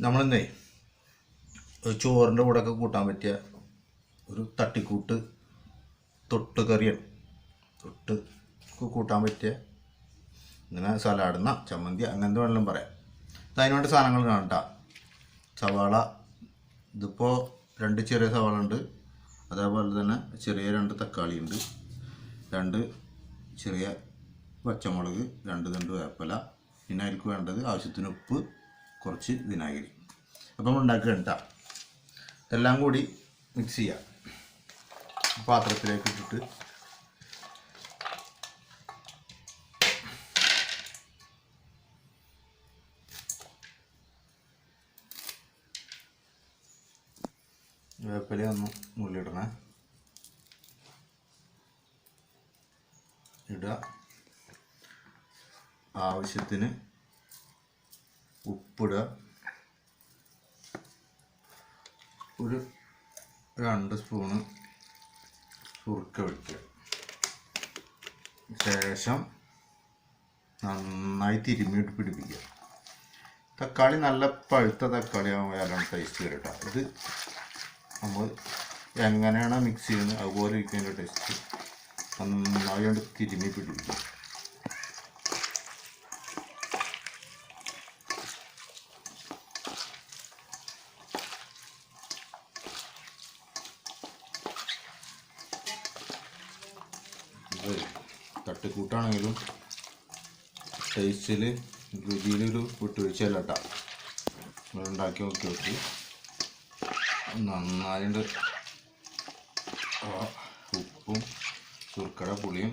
നമ്മളിന്നേ ചോറിൻ്റെ കൂടെയൊക്കെ കൂട്ടാൻ പറ്റിയ ഒരു തട്ടിക്കൂട്ട് തൊട്ട് കറിയാണ്. തൊട്ട് കൂട്ടാൻ പറ്റിയ ഇങ്ങനെ സലാഡെന്ന ചമ്മന്തി അങ്ങനത്തെ വെള്ളം പറയാം. അതിനുവേണ്ട സാധനങ്ങൾ കാണട്ടാ. സവാള, ഇതിപ്പോൾ 2 ചെറിയ സവാള ഉണ്ട്. അതേപോലെ തന്നെ ചെറിയ 2 തക്കാളി ഉണ്ട്, 2 ചെറിയ പച്ചമുളക്, 2 തണ്ട് വേപ്പില, പിന്നെ അതിലേക്ക് വേണ്ടത് ആവശ്യത്തിന് ഉപ്പ്, കുറച്ച് വിനാഗിരി. അപ്പം നമ്മൾ ഉണ്ടാക്കുക കേട്ടോ. എല്ലാം കൂടി മിക്സ് ചെയ്യാം. പാത്രത്തിലേക്ക് ഇട്ടിട്ട് വേപ്പില ഒന്ന് നുള്ളിയിടണേ. ഇടുക. ആവശ്യത്തിന് ഉപ്പിടുക. ഒരു 2 സ്പൂണ് സുർക്ക ഒഴിക്കുക. ശേഷം നന്നായി തിരുമ്മിയിട്ട് പിടിപ്പിക്കുക. തക്കാളി നല്ല പഴുത്ത തക്കാളി ആകുമ്പോഴാണ് ടേസ്റ്റ് വരട്ടോ. ഇത് നമ്മൾ എങ്ങനെയാണ് മിക്സ് ചെയ്യുന്നത് അതുപോലെ ഇരിക്കുന്നതിൻ്റെ ടേസ്റ്റ്. നന്നായി കൊണ്ട് തിരുമ്മി പിടിപ്പിക്കുക. തട്ടിക്കൂട്ടാണെങ്കിലും ടേസ്റ്റിൽ രുചിയിലൊരു വിട്ടുവീഴ്ചയല്ല കേട്ടോ. ഉണ്ടാക്കി നോക്കി നന്നായിട്ട് ഉപ്പും സുർക്കയുടെ പുളിയും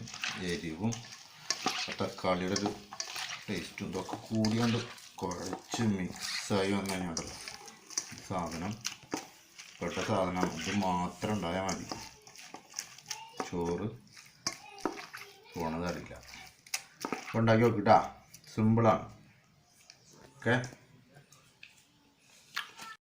എരിവും തക്കാളിയുടെ ഒരു ടേസ്റ്റും ഇതൊക്കെ കൂടിയാണ്ട് കുഴച്ച് മിക്സായി വന്നു കഴിഞ്ഞാൽ സാധനം പെട്ട സാധനം ഇത് മാത്രം ഉണ്ടായാൽ മതി. ചോറ് പോണതറിയില്ല. ഉണ്ടാക്കി നോക്കിട്ടാ. സിമ്പിളാണ്. ഓക്കെ.